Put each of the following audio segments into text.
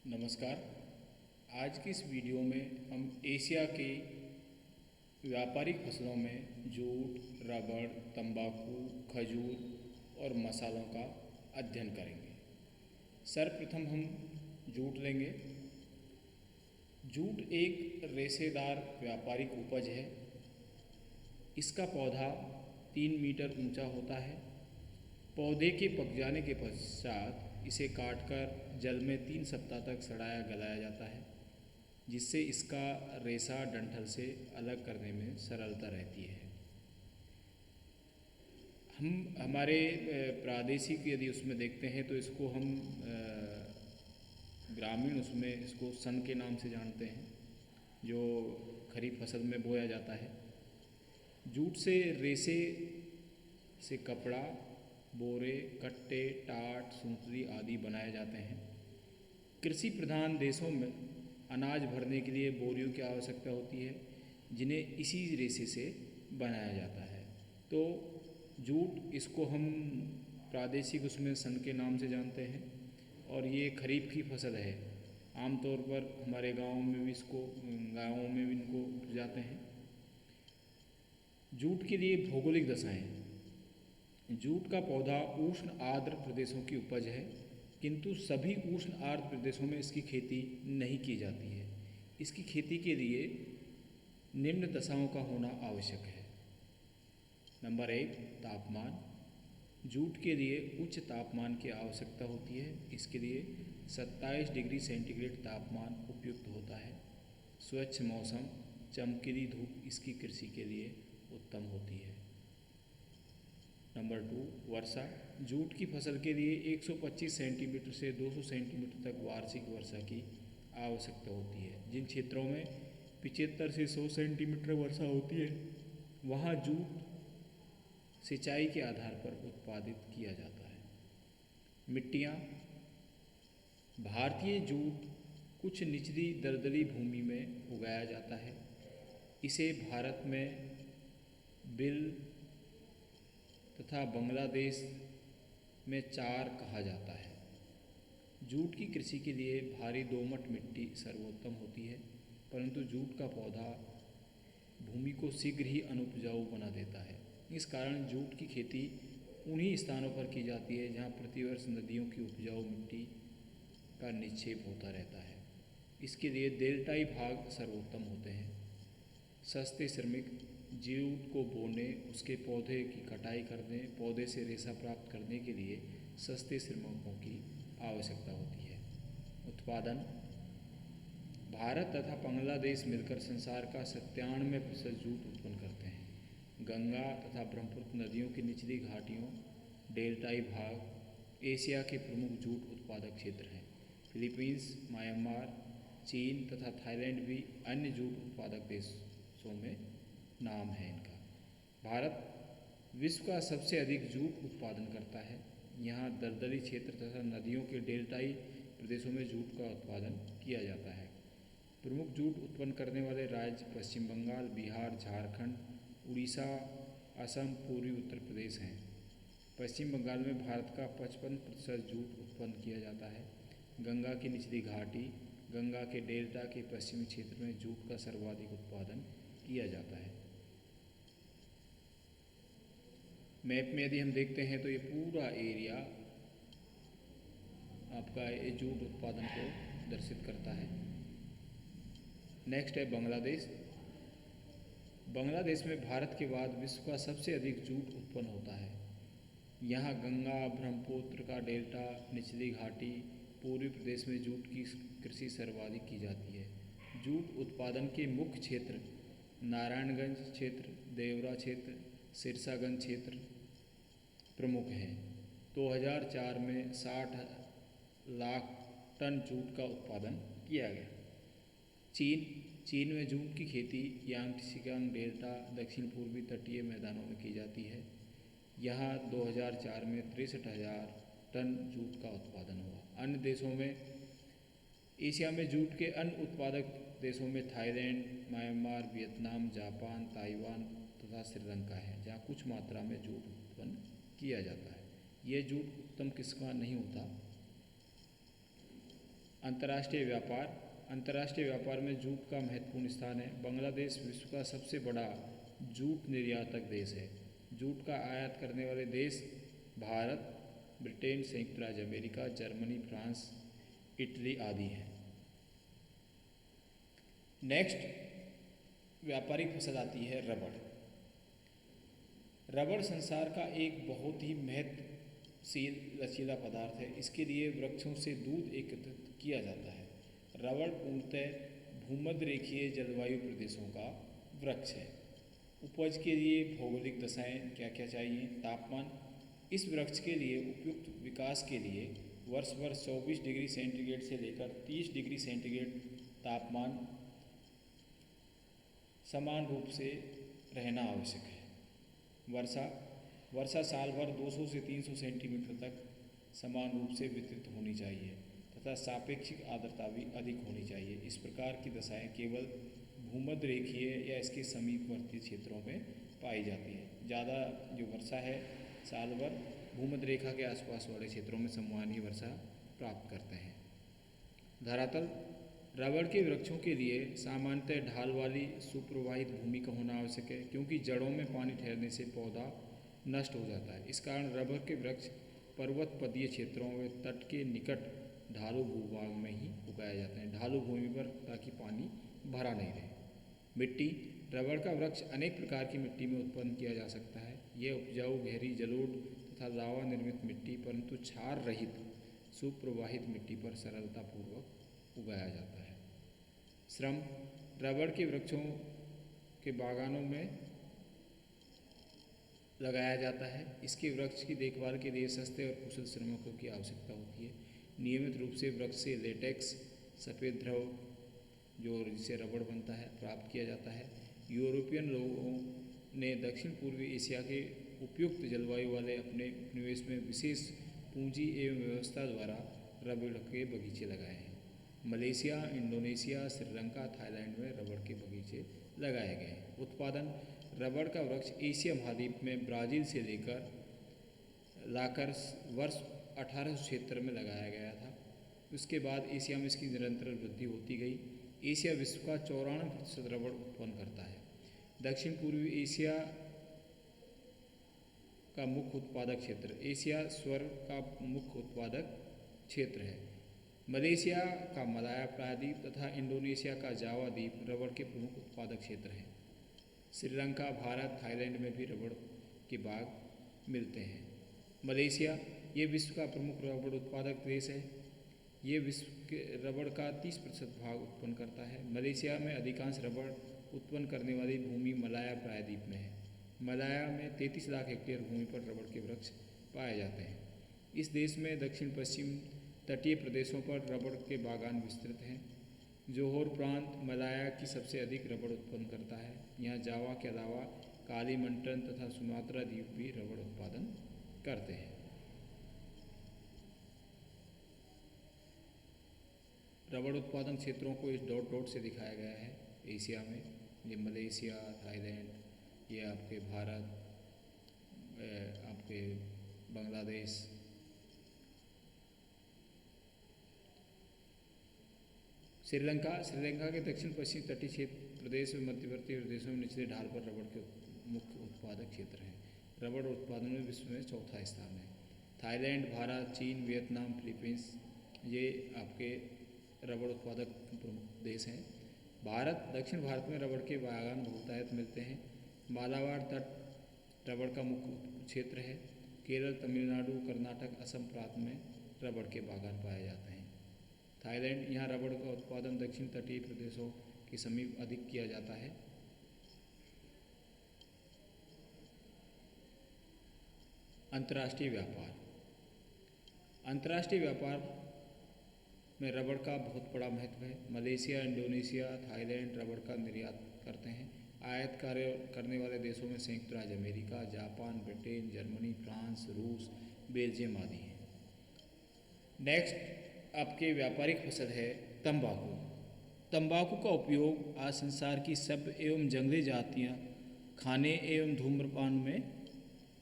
नमस्कार। आज की इस वीडियो में हम एशिया के व्यापारिक फसलों में जूट, रबड़, तंबाकू, खजूर और मसालों का अध्ययन करेंगे। सर्वप्रथम हम जूट लेंगे। जूट एक रेशेदार व्यापारिक उपज है। इसका पौधा 3 मीटर ऊंचा होता है। पौधे के पक जाने के पश्चात इसे काटकर जल में 3 सप्ताह तक सड़ाया गलाया जाता है, जिससे इसका रेशा डंठल से अलग करने में सरलता रहती है। हम हमारे प्रादेशिक यदि उसमें देखते हैं तो इसको हम ग्रामीण उसमें इसको सन के नाम से जानते हैं, जो खरीफ फसल में बोया जाता है। जूट से रेशे से कपड़ा, बोरे, कट्टे, टाट, सुतली आदि बनाए जाते हैं। कृषि प्रधान देशों में अनाज भरने के लिए बोरियों की आवश्यकता होती है, जिन्हें इसी रेशे से बनाया जाता है। तो जूट, इसको हम प्रादेशिक उसमें सन के नाम से जानते हैं और ये खरीफ की फसल है। आमतौर पर हमारे गाँव में भी इनको उपजाते हैं। जूट के लिए भौगोलिक दशाएं। जूट का पौधा उष्ण आर्द्र प्रदेशों की उपज है, किंतु सभी उष्ण आर्द्र प्रदेशों में इसकी खेती नहीं की जाती है। इसकी खेती के लिए निम्न दशाओं का होना आवश्यक है। नंबर 1, तापमान। जूट के लिए उच्च तापमान की आवश्यकता होती है। इसके लिए 27 डिग्री सेंटीग्रेड तापमान उपयुक्त होता है। स्वच्छ मौसम, चमकीली धूप इसकी कृषि के लिए उत्तम होती है। नंबर 2, वर्षा। जूट की फसल के लिए 125 सेंटीमीटर से 200 सेंटीमीटर तक वार्षिक वर्षा की आवश्यकता होती है। जिन क्षेत्रों में 75 से 100 सेंटीमीटर वर्षा होती है, वहाँ जूट सिंचाई के आधार पर उत्पादित किया जाता है। मिट्टियाँ। भारतीय जूट कुछ निचली दलदली भूमि में उगाया जाता है। इसे भारत में बिल तथा बांग्लादेश में चार कहा जाता है। जूट की कृषि के लिए भारी दोमट मिट्टी सर्वोत्तम होती है, परंतु जूट का पौधा भूमि को शीघ्र ही अनुपजाऊ बना देता है। इस कारण जूट की खेती उन्हीं स्थानों पर की जाती है जहाँ प्रतिवर्ष नदियों की उपजाऊ मिट्टी का निक्षेप होता रहता है। इसके लिए डेल्टाई भाग सर्वोत्तम होते हैं। सस्ते श्रमिक। जूट को बोने, उसके पौधे की कटाई करने, पौधे से रेशा प्राप्त करने के लिए सस्ते श्रमिकों की आवश्यकता होती है। उत्पादन। भारत तथा बांग्लादेश मिलकर संसार का 97% जूट उत्पन्न करते हैं। गंगा तथा ब्रह्मपुत्र नदियों की निचली घाटियों, डेल्टाई भाग एशिया के प्रमुख जूट उत्पादक क्षेत्र हैं। फिलीपींस, म्यांमार, चीन तथा थाईलैंड भी अन्य जूट उत्पादक देशों में नाम है इनका। भारत विश्व का सबसे अधिक जूट उत्पादन करता है। यहाँ दलदली क्षेत्र तथा नदियों के डेल्टाई प्रदेशों में जूट का उत्पादन किया जाता है। प्रमुख जूट उत्पन्न करने वाले राज्य पश्चिम बंगाल, बिहार, झारखंड, उड़ीसा, असम, पूर्वी उत्तर प्रदेश हैं। पश्चिम बंगाल में भारत का 55% जूट उत्पन्न किया जाता है। गंगा की निचली घाटी, गंगा के डेल्टा के पश्चिमी क्षेत्र में जूट का सर्वाधिक उत्पादन किया जाता है। मैप में यदि हम देखते हैं तो ये पूरा एरिया आपका ये जूट उत्पादन को दर्शित करता है। नेक्स्ट है बांग्लादेश। बांग्लादेश में भारत के बाद विश्व का सबसे अधिक जूट उत्पन्न होता है। यहाँ गंगा, ब्रह्मपुत्र का डेल्टा, निचली घाटी, पूर्वी प्रदेश में जूट की कृषि सर्वाधिक की जाती है। जूट उत्पादन के मुख्य क्षेत्र नारायणगंज क्षेत्र, देवरा क्षेत्र, सिरसागंज क्षेत्र प्रमुख हैं। 2004 में 60 लाख टन जूट का उत्पादन किया गया। चीन में जूट की खेती यांगत्से डेल्टा, दक्षिण पूर्वी तटीय मैदानों में की जाती है। यहाँ 2004 में 63,000 टन जूट का उत्पादन हुआ। अन्य देशों में, एशिया में जूट के अन्य उत्पादक देशों में Thailand, Myanmar, Vietnam, Japan, Taiwan तथा श्रीलंका है, जहाँ कुछ मात्रा में जूट उत्पन्न किया जाता है। यह जूट उत्तम किस्म का नहीं होता। अंतर्राष्ट्रीय व्यापार। अंतर्राष्ट्रीय व्यापार में जूट का महत्वपूर्ण स्थान है। बांग्लादेश विश्व का सबसे बड़ा जूट निर्यातक देश है। जूट का आयात करने वाले देश भारत, ब्रिटेन, संयुक्त राज्य अमेरिका, जर्मनी, फ्रांस, इटली आदि हैं। नेक्स्ट व्यापारिक फसल आती है रबड़। रबड़ संसार का एक बहुत ही महत्वशील लचीला पदार्थ है। इसके लिए वृक्षों से दूध एकत्रित किया जाता है। रबड़ पूर्णतः भूमध्य रेखीय जलवायु प्रदेशों का वृक्ष है। उपज के लिए भौगोलिक दशाएं क्या क्या चाहिए? तापमान। इस वृक्ष के लिए उपयुक्त विकास के लिए वर्ष भर 24 डिग्री सेंटीग्रेड से लेकर 30 डिग्री सेंटीग्रेड तापमान समान रूप से रहना आवश्यक है। वर्षा साल भर 200 से 300 सेंटीमीटर तक समान रूप से वितरित होनी चाहिए तथा सापेक्षिक आर्द्रता भी अधिक होनी चाहिए। इस प्रकार की दशाएं केवल भूमध्य रेखीय या इसके समीपवर्ती क्षेत्रों में पाई जाती है। ज़्यादा जो वर्षा है साल भर भूमध्य रेखा के आसपास वाले क्षेत्रों में सम्मानीय वर्षा प्राप्त करते हैं। धरातल। रबड़ के वृक्षों के लिए सामान्यतः ढाल वाली सुप्रवाहित भूमि का होना आवश्यक है, क्योंकि जड़ों में पानी ठहरने से पौधा नष्ट हो जाता है। इस कारण रबड़ के वृक्ष पर्वत पदीय क्षेत्रों व तट के निकट ढालू भूभाग में ही उगाए जाते हैं, ढालू भूमि पर, ताकि पानी भरा नहीं रहे। मिट्टी। रबड़ का वृक्ष अनेक प्रकार की मिट्टी में उत्पन्न किया जा सकता है। यह उपजाऊ, गहरी, जलोढ़ तथा लावा निर्मित मिट्टी, परंतु क्षार रहित सुप्रवाहित मिट्टी पर सरलतापूर्वक उगाया जाता है। श्रम। रबड़ के वृक्षों के बागानों में लगाया जाता है। इसके वृक्ष की देखभाल के लिए सस्ते और कुशल श्रमिकों की आवश्यकता होती है। नियमित रूप से वृक्ष से लेटेक्स, सफ़ेद द्रव जो जिससे रबड़ बनता है, प्राप्त किया जाता है। यूरोपियन लोगों ने दक्षिण पूर्वी एशिया के उपयुक्त जलवायु वाले अपने उपनिवेश में विशेष पूंजी एवं व्यवस्था द्वारा रबड़ के बगीचे लगाए हैं। मलेशिया, इंडोनेशिया, श्रीलंका, थाईलैंड में रबड़ के बगीचे लगाए गए हैं। उत्पादन। रबड़ का वृक्ष एशिया महाद्वीप में ब्राज़ील से लाकर वर्ष 1876 में लगाया गया था। उसके बाद एशिया में इसकी निरंतर वृद्धि होती गई। एशिया विश्व का 94% रबड़ उत्पन्न करता है। दक्षिण पूर्वी एशिया का मुख्य उत्पादक क्षेत्र। एशिया स्वर्ग का मुख्य उत्पादक क्षेत्र है। मलेशिया का मलाया प्रायद्वीप तथा इंडोनेशिया का जावा द्वीप रबड़ के प्रमुख उत्पादक क्षेत्र हैं। श्रीलंका, भारत, थाईलैंड में भी रबड़ के बाग मिलते हैं। मलेशिया ये विश्व का प्रमुख रबड़ उत्पादक देश है। ये विश्व के रबड़ का 30% भाग उत्पन्न करता है। मलेशिया में अधिकांश रबड़ उत्पन्न करने वाली भूमि मलाया प्रायद्वीप में है। मलाया में 33 लाख हेक्टेयर भूमि पर रबड़ के वृक्ष पाए जाते हैं। इस देश में दक्षिण पश्चिम तटीय प्रदेशों पर रबड़ के बागान विस्तृत हैं। जोहोर प्रांत मलाया की सबसे अधिक रबड़ उत्पन्न करता है। यहाँ जावा के अलावा कालीमंटन तथा सुमात्रा द्वीप भी रबड़ उत्पादन करते हैं। रबड़ उत्पादन क्षेत्रों को इस डॉट डॉट से दिखाया गया है। एशिया में ये मलेशिया, थाईलैंड, ये आपके भारत, आपके बांग्लादेश, श्रीलंका के दक्षिण पश्चिम तटीय क्षेत्र प्रदेश में मध्यवर्ती प्रदेशों में निचले ढाल पर रबड़ के मुख्य उत्पादक क्षेत्र हैं। रबड़ उत्पादन में विश्व में चौथा स्थान है। थाईलैंड, भारत, चीन, वियतनाम, फिलीपींस ये आपके रबड़ उत्पादक प्रमुख देश हैं। दक्षिण भारत में रबड़ के बागान बहुतायत मिलते हैं। मालाबार तट रबड़ का मुख्य क्षेत्र है। केरल, तमिलनाडु, कर्नाटक, असम प्रांत में रबड़ के बागान पाए जाते हैं। थाईलैंड, यहाँ रबड़ का उत्पादन दक्षिण तटीय प्रदेशों के समीप अधिक किया जाता है। अंतर्राष्ट्रीय व्यापार। अंतर्राष्ट्रीय व्यापार में रबड़ का बहुत बड़ा महत्व है। मलेशिया, इंडोनेशिया, थाईलैंड रबड़ का निर्यात करते हैं। आयात करने वाले देशों में संयुक्त राज्य America, Japan, Britain, Germany, France, रूस, बेल्जियम आदि हैं। नेक्स्ट आपके व्यापारिक फसल है तंबाकू। तंबाकू का उपयोग आज संसार की सभ्य एवं जंगली जातियाँ खाने एवं धूम्रपान में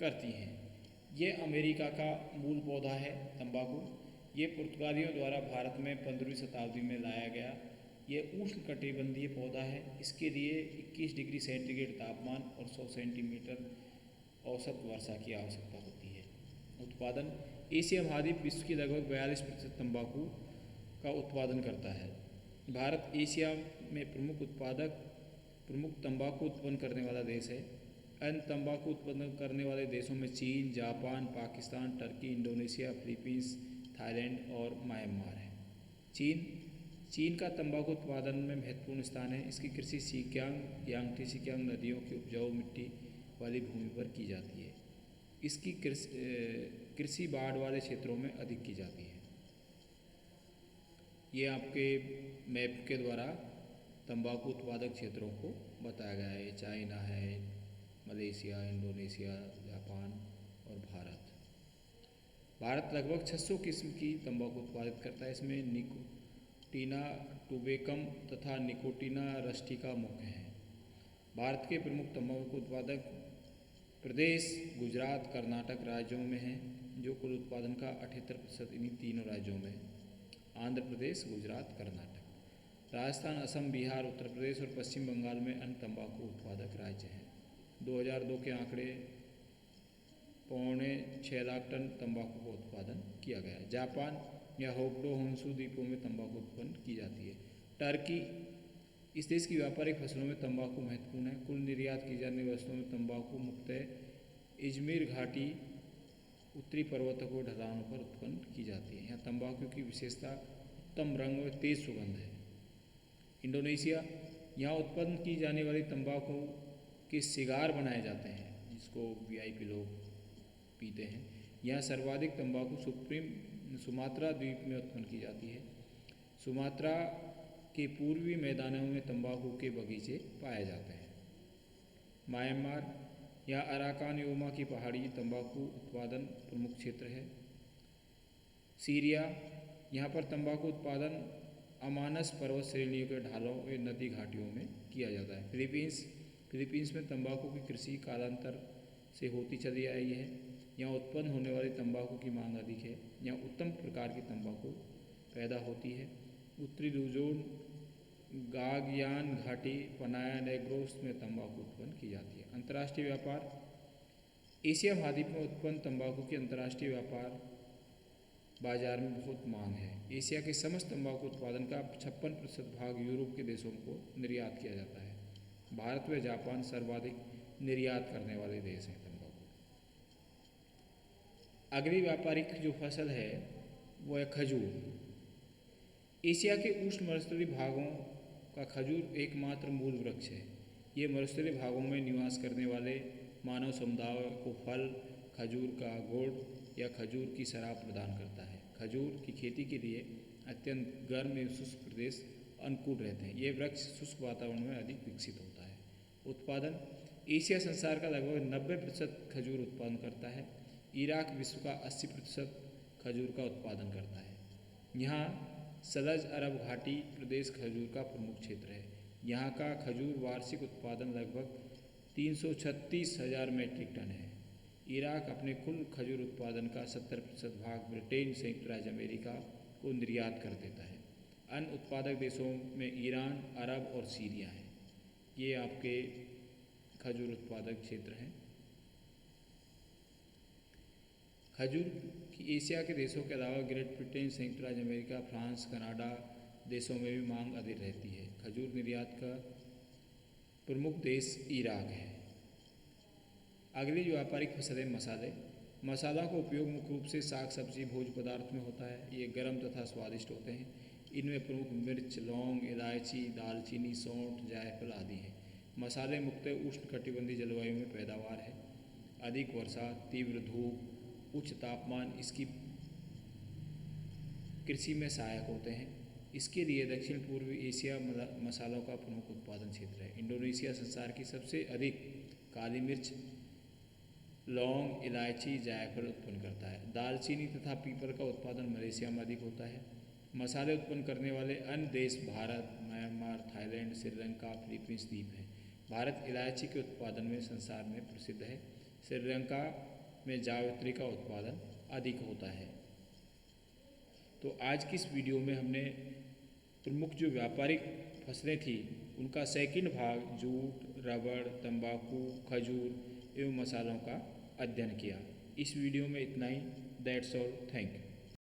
करती हैं। ये अमेरिका का मूल पौधा है तंबाकू। ये पुर्तगालियों द्वारा भारत में 15वीं शताब्दी में लाया गया। यह उष्णकटिबंधीय पौधा है। इसके लिए 21 डिग्री सेंटीग्रेड तापमान और 100 सेंटीमीटर औसत वर्षा की आवश्यकता होती है। उत्पादन: एशिया महाद्वीप विश्व की लगभग 42% तंबाकू का उत्पादन करता है। भारत एशिया में प्रमुख तंबाकू उत्पन्न करने वाला देश है। अन्य तंबाकू उत्पन्न करने वाले देशों में चीन, Japan, Pakistan, Turkey, Indonesia, Philippines, Thailand और म्यांमार है। चीन का तंबाकू उत्पादन में महत्वपूर्ण स्थान है। इसकी कृषि सिकियांग यांगटी सिकियांग नदियों की उपजाऊ मिट्टी वाली भूमि पर की जाती है। इसकी कृषि बाढ़ वाले क्षेत्रों में अधिक की जाती है। ये आपके मैप के द्वारा तंबाकू उत्पादक क्षेत्रों को बताया गया है। चाइना है, मलेशिया, इंडोनेशिया, जापान और भारत। भारत लगभग 600 किस्म की तंबाकू उत्पादित करता है। इसमें निकोटिना टुबेकम तथा निकोटिना रस्टिका मुख्य हैं। भारत के प्रमुख तंबाकू उत्पादक प्रदेश गुजरात, कर्नाटक राज्यों में हैं, जो कुल उत्पादन का 78% इन्हीं तीनों राज्यों में है। आंध्र प्रदेश, गुजरात, कर्नाटक। राजस्थान, असम, बिहार, उत्तर प्रदेश और पश्चिम बंगाल में अन्य तंबाकू उत्पादक राज्य हैं। 2002 के आंकड़े 6.25 लाख टन तंबाकू का उत्पादन किया गया। जापान या होक्काइडो होन्शु द्वीपों में तंबाकू उत्पन्न की जाती है। टर्की, इस देश की व्यापारिक फसलों में तंबाकू महत्वपूर्ण है। कुल निर्यात की जाने वाली वस्तुओं में तंबाकू मुख्यतः इजमिर घाटी, उत्तरी पर्वतों को ढलानों पर उत्पन्न की जाती है। यहाँ तंबाकू की विशेषता उत्तम रंग और तेज सुगंध है। इंडोनेशिया, यहाँ उत्पन्न की जाने वाली तंबाकू के सिगार बनाए जाते हैं, जिसको वीआईपी लोग पीते हैं। यहाँ सर्वाधिक तंबाकू सुमात्रा द्वीप में उत्पन्न की जाती है। सुमात्रा के पूर्वी मैदानों में तंबाकू के बगीचे पाए जाते हैं। म्यांमार, यहाँ अराकान योमा की पहाड़ी तंबाकू उत्पादन प्रमुख क्षेत्र है। सीरिया, यहाँ पर तंबाकू उत्पादन अमानस पर्वत श्रेणियों के ढालों व नदी घाटियों में किया जाता है। फिलीपींस में तंबाकू की कृषि कालांतर से होती चली आई है। यहाँ उत्पन्न होने वाली तंबाकू की मांग अधिक है। यहाँ उत्तम प्रकार की तंबाकू पैदा होती है। उत्तरी लुजोन, गागयान घाटी, पनाया नेग्रोस में तंबाकू उत्पन्न की जाती है। अंतर्राष्ट्रीय व्यापार: एशिया महाद्वीप में उत्पन्न तंबाकू की अंतर्राष्ट्रीय व्यापार बाजार में बहुत मांग है। एशिया के समस्त तंबाकू उत्पादन का 56% भाग यूरोप के देशों को निर्यात किया जाता है। भारत व जापान सर्वाधिक निर्यात करने वाले देश हैं तंबाकू। अगली व्यापारिक जो फसल है वो है खजूर। एशिया के उष्ण मरुस्थलीय भागों का खजूर एकमात्र मूल वृक्ष है। ये मरुस्थलीय भागों में निवास करने वाले मानव समुदाय को फल, खजूर का गुड़ या खजूर की शराब प्रदान करता है। खजूर की खेती के लिए अत्यंत गर्म एवं शुष्क प्रदेश अनुकूल रहते हैं। ये वृक्ष शुष्क वातावरण में अधिक विकसित होता है। उत्पादन: एशिया संसार का लगभग 90% खजूर उत्पादन करता है। इराक विश्व का 80% खजूर का उत्पादन करता है। यहाँ सलज अरब घाटी प्रदेश खजूर का प्रमुख क्षेत्र है। यहाँ का खजूर वार्षिक उत्पादन लगभग 336,000 मीट्रिक टन है। इराक अपने कुल खजूर उत्पादन का 70% भाग ब्रिटेन, संयुक्त राज्य अमेरिका को निर्यात कर देता है। अन्य उत्पादक देशों में ईरान, अरब और सीरिया हैं। ये आपके खजूर उत्पादक क्षेत्र हैं। खजूर की एशिया के देशों के अलावा ग्रेट ब्रिटेन, संयुक्त राज्य अमेरिका, फ्रांस, कनाडा देशों में भी मांग अधिक रहती है। खजूर निर्यात का प्रमुख देश इराक है। अगली जो व्यापारिक फसल है मसाले। मसाला का उपयोग मुख्य रूप से साग सब्जी भोज्य पदार्थ में होता है। ये गर्म तथा स्वादिष्ट होते हैं। इनमें प्रमुख मिर्च, लौंग, इलायची, दालचीनी, सौंठ, जायफल आदि हैं। मसाले मुख्यतः उष्णकटिबंधीय जलवायु में पैदावार है। अधिक वर्षा, तीव्र धूप, उच्च तापमान इसकी कृषि में सहायक होते हैं। इसके लिए दक्षिण पूर्वी एशिया मसालों का प्रमुख उत्पादन क्षेत्र है। इंडोनेशिया संसार की सबसे अधिक काली मिर्च, लौंग, इलायची, जायफल उत्पन्न करता है। दालचीनी तथा पीपल का उत्पादन मलेशिया में अधिक होता है। मसाले उत्पन्न करने वाले अन्य देश Bharat, Myanmar, Thailand, Sri Lanka, Philippines द्वीप हैं। भारत इलायची के उत्पादन में संसार में प्रसिद्ध है। श्रीलंका में जावित्री का उत्पादन अधिक होता है। तो आज की इस वीडियो में हमने प्रमुख जो व्यापारिक फसलें थी उनका सेकंड भाग जूट, रबड़, तंबाकू, खजूर एवं मसालों का अध्ययन किया। इस वीडियो में इतना ही। That's all. Thank you.